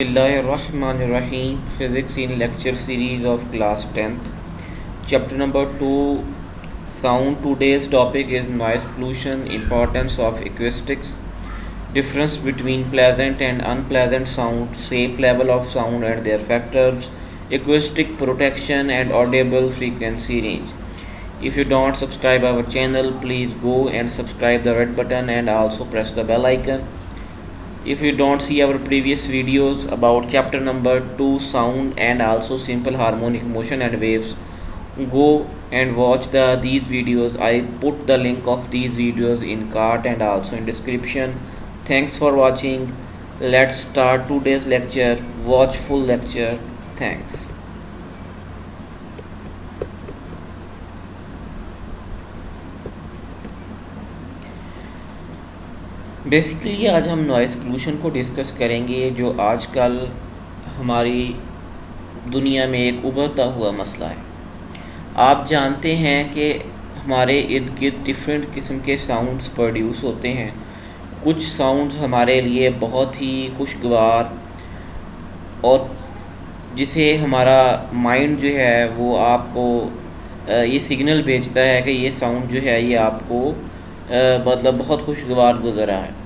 Bismillahirrahmanirrahim. Physics in lecture series of class 10th. Chapter number 2 Sound. Today's topic is noise pollution, importance of acoustics, difference between pleasant and unpleasant sound, safe level of sound and their factors, acoustic protection and audible frequency range. If you don't subscribe our channel, please go and subscribe the red button and also press the bell icon. If you don't see our previous videos about chapter number 2 sound and also simple harmonic motion and waves, go and watch these videos. I put the link of these videos in card and also in description. Thanks for watching. Let's start today's lecture. Watch full lecture. Thanks. Basically आज हम noise pollution को discuss करेंगे, जो आजकल हमारी दुनिया में एक उभरता हुआ मसला है। आप जानते हैं कि हमारे इर्द गिर्द डिफरेंट किस्म के साउंड्स प्रोड्यूस होते हैं। कुछ साउंड्स हमारे लिए बहुत ही खुशगवार और जिसे हमारा माइंड जो है वो आपको ये सिग्नल भेजता है कि ये साउंड जो है ये आपको मतलब बहुत खुशगवार गुजरा है।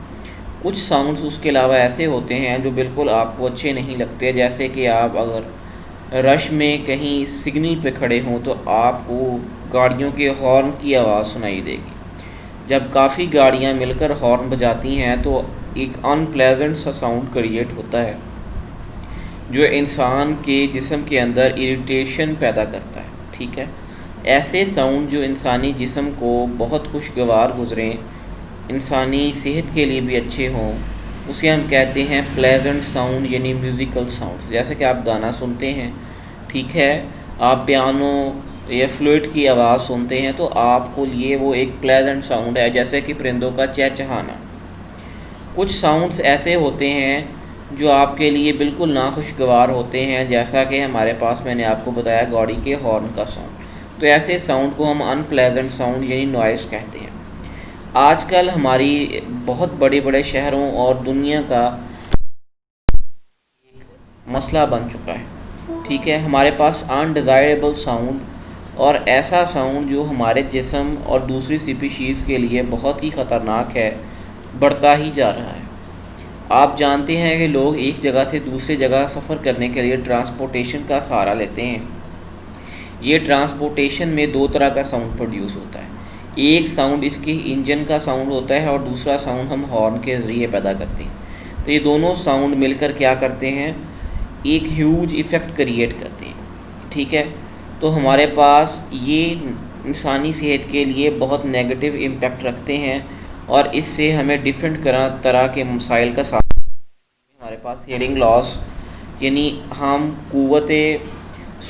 कुछ साउंड्स उसके अलावा ऐसे होते हैं जो बिल्कुल आपको अच्छे नहीं लगते, जैसे कि आप अगर रश में कहीं सिग्नल पे खड़े हों तो आपको गाड़ियों के हॉर्न की आवाज़ सुनाई देगी। जब काफ़ी गाड़ियां मिलकर हॉर्न बजाती हैं तो एक अनप्लेजेंट सा साउंड क्रिएट होता है जो इंसान के जिस्म के अंदर इरिटेशन पैदा करता है। ठीक है, ऐसे साउंड जो इंसानी जिस्म को बहुत खुशगवार गुजरें, इंसानी सेहत के लिए भी अच्छे हों, उसे हम कहते हैं प्लेजेंट साउंड यानी म्यूज़िकल साउंड। जैसे कि आप गाना सुनते हैं, ठीक है, आप पियानो या फ्लूट की आवाज़ सुनते हैं तो आपको लिए वो एक प्लेजेंट साउंड है, जैसे कि परिंदों का चहचहाना। कुछ साउंड्स ऐसे होते हैं जो आपके लिए बिल्कुल नाखुशगवार होते हैं, जैसा कि हमारे पास मैंने आपको बताया गाड़ी के हॉर्न का साउंड। तो ऐसे साउंड को हम अनप्लेजेंट साउंड यानी नॉइज़ कहते हैं। आजकल हमारी बहुत बड़े बड़े शहरों और दुनिया का मसला बन चुका है। ठीक है, हमारे पास अनडिज़ायरेबल साउंड और ऐसा साउंड जो हमारे जिस्म और दूसरी स्पीशीज़ के लिए बहुत ही ख़तरनाक है, बढ़ता ही जा रहा है। आप जानते हैं कि लोग एक जगह से दूसरी जगह सफ़र करने के लिए ट्रांसपोर्टेशन का सहारा लेते हैं। ये ट्रांसपोर्टेशन में दो तरह का साउंड प्रोड्यूस होता है। एक साउंड इसके इंजन का साउंड होता है और दूसरा साउंड हम हॉर्न के ज़रिए पैदा करते हैं। तो ये दोनों साउंड मिलकर क्या करते हैं, एक ह्यूज इफ़ेक्ट क्रिएट करते हैं। ठीक है, तो हमारे पास ये इंसानी सेहत के लिए बहुत नेगेटिव इम्पेक्ट रखते हैं और इससे हमें डिफरेंट तरह के मसाइल का सामना। हमारे पास हियरिंग लॉस यानी हम कुव्वते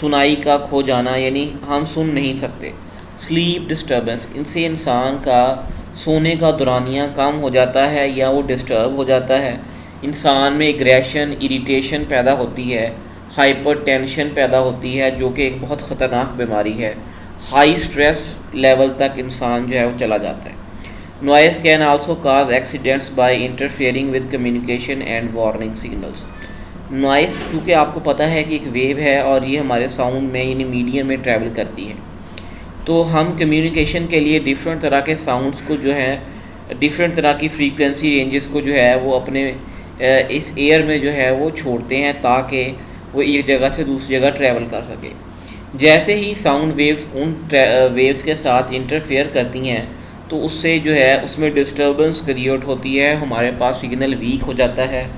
सुनाई का खो जाना, यानी हम सुन नहीं सकते। स्लीप डिस्टर्बेंस, इनसे इंसान का सोने का दौरानिया कम हो जाता है या वो डिस्टर्ब हो जाता है। इंसान में एग्रेशन, इरिटेशन पैदा होती है, हाइपर टेंशन पैदा होती है, जो कि एक बहुत ख़तरनाक बीमारी है। हाई स्ट्रेस लेवल तक इंसान जो है वो चला जाता है। Noise can also cause accidents by interfering with communication and warning signals. Noise चूँकि आपको पता है कि एक वेव है और ये हमारे साउंड में यानी मीडियम में ट्रैवल करती है, तो हम कम्युनिकेशन के लिए डिफरेंट तरह के साउंड्स को जो है डिफरेंट तरह की फ्रीक्वेंसी रेंजेस को जो है वो अपने इस एयर में जो है वो छोड़ते हैं ताकि वो एक जगह से दूसरी जगह ट्रैवल कर सके। जैसे ही साउंड वेव्स उन वेव्स के साथ इंटरफेयर करती हैं तो उससे जो है उसमें डिस्टर्बेंस क्रिएट होती है, हमारे पास सिग्नल वीक हो जाता है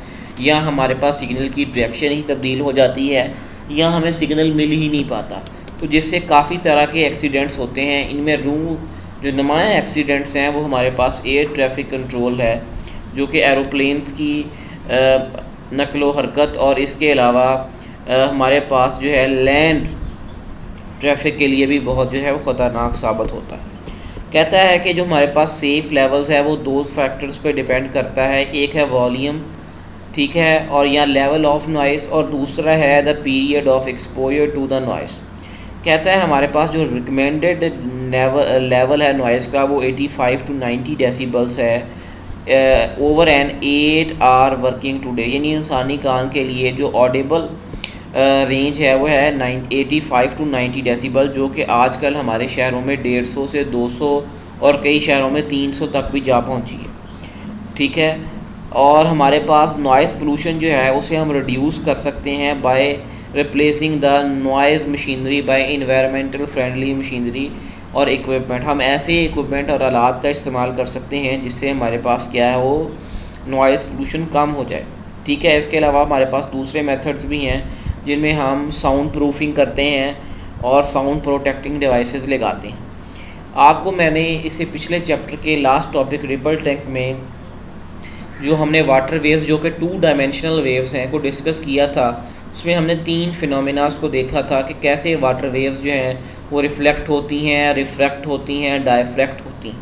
या हमारे पास सिग्नल की डायरेक्शन ही तब्दील हो जाती है या हमें सिग्नल मिल ही नहीं पाता, तो जिससे काफ़ी तरह के एक्सीडेंट्स होते हैं। इनमें जो नुमाया एक्सीडेंट्स हैं वो हमारे पास एयर ट्रैफिक कंट्रोल है, जो कि एरोप्लेन्स की नकलो हरकत और इसके अलावा हमारे पास जो है लैंड ट्रैफिक के लिए भी बहुत जो है वो ख़तरनाक साबित होता है। कहता है कि जो हमारे पास सेफ़ लेवल्स है वो दो फैक्टर्स पे डिपेंड करता है, एक है वॉल्यूम, ठीक है, और या लेवल ऑफ नॉइस, और दूसरा है the period of exposure to the noise. कहता है हमारे पास जो रिकमेंडेड लेवल है नॉइस का वो 85 to 90 डेसिबल्स है, over an 8 hour working today, यानी इंसानी कान के लिए जो ऑडिबल रेंज है वो है 85 टू 90 डेसिबल, जो कि आजकल हमारे शहरों में 150 से 200 और कई शहरों में 300 तक भी जा पहुंची है। ठीक है, और हमारे पास नॉइज़ पोल्यूशन जो है उसे हम रिड्यूस कर सकते हैं by replacing the noise machinery by environmental friendly machinery और इक्विपमेंट। हम ऐसे इक्विपमेंट और आलात का इस्तेमाल कर सकते हैं जिससे हमारे पास क्या है वो नॉइज़ पोल्यूशन कम हो जाए। ठीक है, इसके अलावा हमारे पास दूसरे मेथड्स भी हैं जिनमें हम साउंड प्रूफिंग करते हैं और साउंड प्रोटेक्टिंग डिवाइसेस लगाते हैं। आपको मैंने इससे पिछले चैप्टर के लास्ट टॉपिक रिपल टैंक में जो हमने वाटर वेव्स जो कि 2 डायमेंशनल वेव्स हैं को डिस्कस किया था, उसमें हमने 3 फिनोमेनास को देखा था कि कैसे वाटर वेव्स जो हैं वो रिफ्लेक्ट होती हैं, रिफ्रैक्ट होती हैं, डायफ्रैक्ट होती हैं।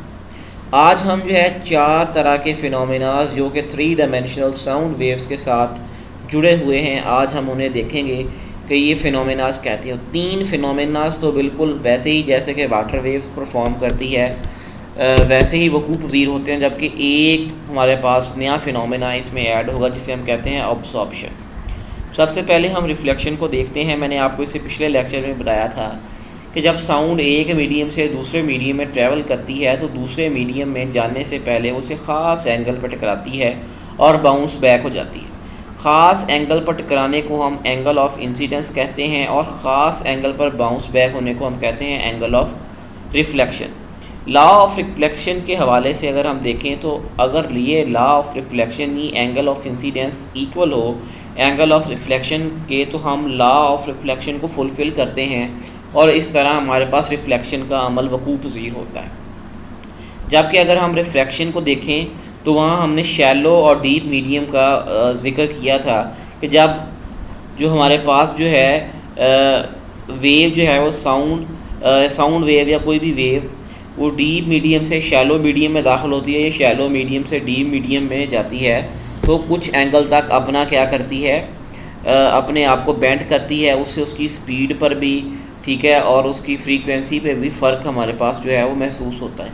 आज हम जो है 4 तरह के फिनोमेनास जो कि 3 डायमेंशनल साउंड वेव्स के साथ जुड़े हुए हैं, आज हम उन्हें देखेंगे कि ये फिनोमेनास कहते हैं। 3 फिनोमेनास तो बिल्कुल वैसे ही जैसे कि वाटर वेव्स परफॉर्म करती है वैसे ही वकूफ़ पज़ीर होते हैं, जबकि एक हमारे पास नया फिनोमेना इसमें ऐड होगा जिसे हम कहते हैं अब्सॉर्प्शन। सबसे पहले हम रिफ्लेक्शन को देखते हैं। मैंने आपको इससे पिछले लेक्चर में बताया था कि जब साउंड एक मीडियम से दूसरे मीडियम में ट्रैवल करती है तो दूसरे मीडियम में जाने से पहले उसे ख़ास एंगल पर टकराती है और बाउंस बैक हो जाती है। ख़ास एंगल पर टकराने को हम एंगल ऑफ इंसिडेंस कहते हैं और ख़ास एंगल पर बाउंस बैक होने को हम कहते हैं angle of reflection. Law of reflection के हवाले से अगर हम देखें तो अगर ये law of reflection he angle of incidence equal हो एंगल ऑफ रिफ्लेक्शन के, तो हम लॉ ऑफ रिफ्लेक्शन को फुलफ़िल करते हैं और इस तरह हमारे पास रिफ्लेक्शन का अमल वकूफ़ पज़ीर होता है। जबकि अगर हम रिफ्रैक्शन को देखें तो वहाँ हमने शैलो और डीप मीडियम का ज़िक्र किया था कि जब जो हमारे पास जो है वेव जो है वो साउंड वेव या कोई भी वेव वो डीप मीडियम से शैलो मीडियम में दाखिल होती है या शैलो मीडियम से डीप मीडियम में जाती है तो कुछ एंगल तक अपना क्या करती है, अपने आप को बेंड करती है, उससे उसकी स्पीड पर भी ठीक है और उसकी फ्रीक्वेंसी पे भी फ़र्क हमारे पास जो है वो महसूस होता है।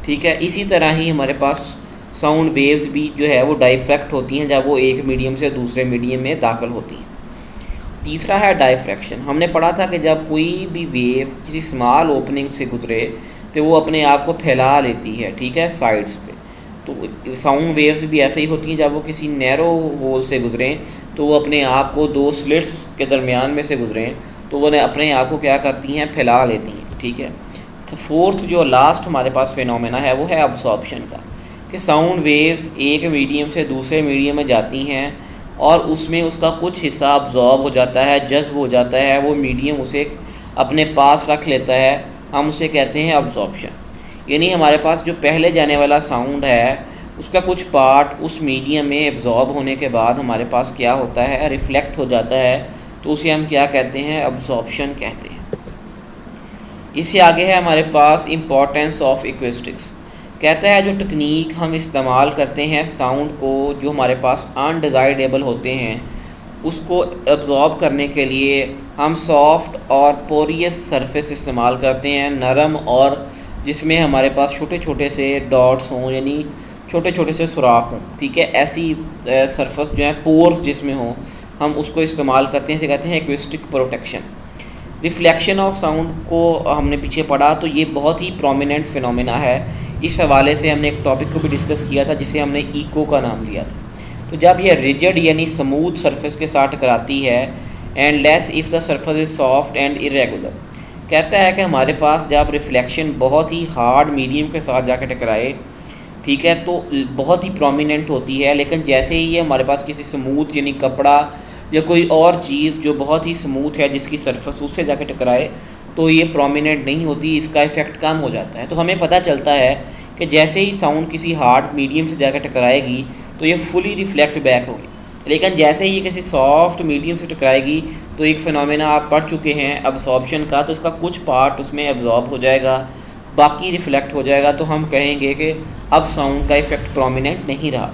ठीक है, इसी तरह ही हमारे पास साउंड वेव्स भी जो है वो डाइफ्रैक्ट होती हैं जब वो एक मीडियम से दूसरे मीडियम में दाखिल होती हैं। तीसरा है डाइफ्रैक्शन। हमने पढ़ा था कि जब कोई भी वेव किसी स्मॉल ओपनिंग से गुजरे तो वो अपने आप को फैला लेती है, ठीक है, साइड्स पे। तो साउंड वेव्स भी ऐसे ही होती हैं, जब वो किसी नैरो होल से गुजरें तो वो अपने आप को 2 स्लिट्स के दरमियान में से गुजरें तो वो अपने आप को क्या करती हैं, फैला लेती हैं। ठीक है, तो फोर्थ जो लास्ट हमारे पास फिनोमेना है वो है अब्सॉर्प्शन का, कि साउंड वेव्स एक मीडियम से दूसरे मीडियम में जाती हैं और उसमें उसका कुछ हिस्सा अब्जॉर्ब हो जाता है, जज्ब हो जाता है, वो मीडियम उसे अपने पास रख लेता है, हम उसे कहते हैं अब्जॉर्प्शन। यानी हमारे पास जो पहले जाने वाला साउंड है उसका कुछ पार्ट उस मीडियम में एब्जॉर्ब होने के बाद हमारे पास क्या होता है, रिफ्लेक्ट हो जाता है, तो उसे हम क्या कहते हैं, अब्जॉर्प्शन कहते हैं। इससे आगे है हमारे पास इम्पोर्टेंस ऑफ एक्विस्टिक्स। कहता है जो टेक्निक हम इस्तेमाल करते हैं साउंड को जो हमारे पास अनडिज़ायरेबल होते हैं उसको एब्जॉर्ब करने के लिए हम सॉफ्ट और पोरियस सरफेस इस्तेमाल करते हैं, नरम और जिसमें हमारे पास छोटे छोटे से डॉट्स हों यानी छोटे छोटे से सुराख हों। ठीक है, ऐसी सरफेस जो है पोर्स जिसमें हों हम उसको इस्तेमाल करते हैं, इसे कहते हैं एक्विस्टिक प्रोटेक्शन। रिफ्लेक्शन ऑफ साउंड को हमने पीछे पढ़ा तो ये बहुत ही प्रोमिनेंट फिनोमेना है। इस हवाले से हमने एक टॉपिक को भी डिस्कस किया था जिसे हमने इको का नाम दिया था। तो जब ये रिजिड यानी स्मूथ सरफेस के साथ टकराती है and less if the surface is soft and irregular, कहता है कि हमारे पास जब रिफ्लेक्शन बहुत ही हार्ड मीडियम के साथ जाकर टकराए, ठीक है, तो बहुत ही प्रोमिनेंट होती है, लेकिन जैसे ही ये हमारे पास किसी स्मूथ यानी कपड़ा या कोई और चीज़ जो बहुत ही स्मूथ है जिसकी सरफेस उससे जाकर टकराए तो ये प्रोमिनेंट नहीं होती, इसका इफ़ेक्ट कम हो जाता है। तो हमें पता चलता है कि जैसे ही साउंड किसी हार्ड मीडियम से जाकर टकराएगी तो ये फुली रिफ्लेक्ट बैक होगी, लेकिन जैसे ही ये किसी सॉफ्ट मीडियम से टकराएगी तो एक फिनोमेना आप पढ़ चुके हैं अब्सॉर्प्शन का, तो इसका कुछ पार्ट उसमें एब्जॉर्ब हो जाएगा, बाकी रिफ्लेक्ट हो जाएगा, तो हम कहेंगे कि अब साउंड का इफ़ेक्ट प्रोमिनेंट नहीं रहा।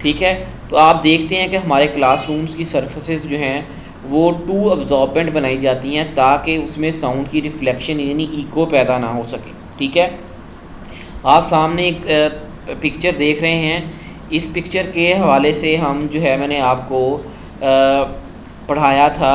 ठीक है, तो आप देखते हैं कि हमारे क्लासरूम्स की सरफेसेस जो हैं वो 2 अब्जॉर्बेंट बनाई जाती हैं ताकि उसमें साउंड की रिफ्लेक्शन यानी इको पैदा ना हो सके। ठीक है, आप सामने एक पिक्चर देख रहे हैं, इस पिक्चर के हवाले से हम जो है मैंने आपको पढ़ाया था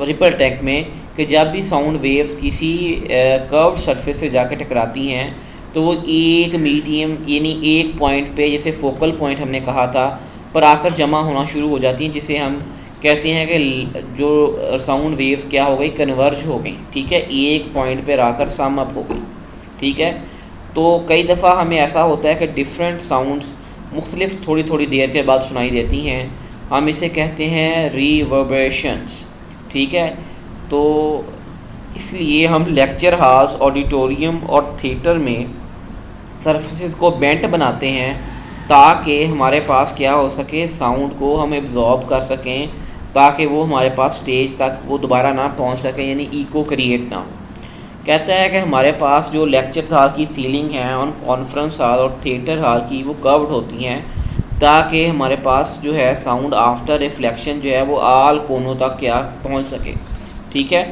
रिपल टेक में कि जब भी साउंड वेव्स किसी कर्व्ड सरफेस से जाकर टकराती हैं तो वो एक मीडियम यानी एक पॉइंट पे, जैसे फोकल पॉइंट हमने कहा था, पर आकर जमा होना शुरू हो जाती हैं, जिसे हम कहते हैं कि जो साउंड वेव्स क्या हो गई, कन्वर्ज हो गई। ठीक है, एक पॉइंट पर आकर सम अप हो गई। ठीक है, तो कई दफ़ा हमें ऐसा होता है कि डिफरेंट साउंड्स मुख्तलिफ थोड़ी थोड़ी देर के बाद सुनाई देती हैं, हम इसे कहते हैं रिवर्बरेशंस। ठीक है, तो इसलिए हम लेक्चर हॉल्स, ऑडिटोरियम और थिएटर में सरफेसेस को बेंट बनाते हैं ताकि हमारे पास क्या हो सके, साउंड को हम एब्जॉर्ब कर सकें, ताकि वो हमारे पास स्टेज तक वो दोबारा ना पहुंच सके, यानी इको क्रिएट ना हो। कहता है कि हमारे पास जो लेक्चर हॉल की सीलिंग है और कॉन्फ्रेंस हॉल और थिएटर हॉल की वो कर्व्ड होती हैं ताकि हमारे पास जो है साउंड आफ्टर रिफ्लेक्शन जो है वो आल कोनों तक क्या पहुंच सके। ठीक है,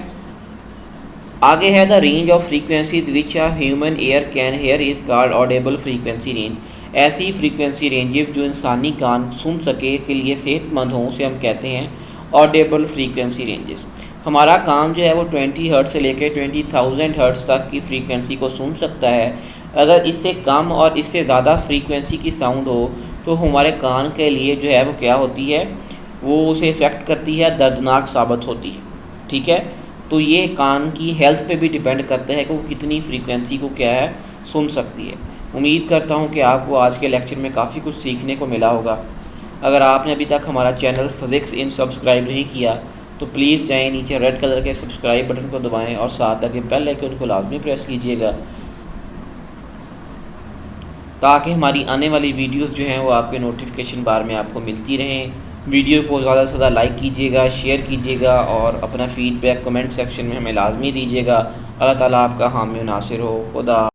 आगे है the range of frequencies which a human ear can hear is called audible frequency range. ऐसी फ्रीक्वेंसी रेंजेस जो इंसानी कान सुन सके के लिए सेहतमंद हों उसे हम कहते हैं ऑडिबल फ्रीक्वेंसी रेंजेस। हमारा कान जो है वो 20 हर्ट्ज से लेकर 20,000 हर्ट्ज तक की फ्रीक्वेंसी को सुन सकता है। अगर इससे कम और इससे ज़्यादा फ्रीक्वेंसी की साउंड हो तो हमारे कान के लिए जो है वो क्या होती है, वो उसे इफ़ेक्ट करती है, दर्दनाक साबित होती है। ठीक है, तो ये कान की हेल्थ पे भी डिपेंड करता है कि वो कितनी फ्रीक्वेंसी को क्या है सुन सकती है। उम्मीद करता हूँ कि आपको आज के लेक्चर में काफ़ी कुछ सीखने को मिला होगा। अगर आपने अभी तक हमारा चैनल फिज़िक्स इन सब्सक्राइब नहीं किया तो प्लीज़ जाएँ, नीचे रेड कलर के सब्सक्राइब बटन को दबाएँ और साथ आके बेल आइकन को लाजमी प्रेस कीजिएगा ताकि हमारी आने वाली वीडियोस जो हैं वो आपके नोटिफिकेशन बार में आपको मिलती रहें। वीडियो को ज़्यादा से ज़्यादा लाइक कीजिएगा, शेयर कीजिएगा और अपना फ़ीडबैक कमेंट सेक्शन में हमें लाजमी दीजिएगा। अल्लाह ताला आपका हामी नासिर हो। खुदा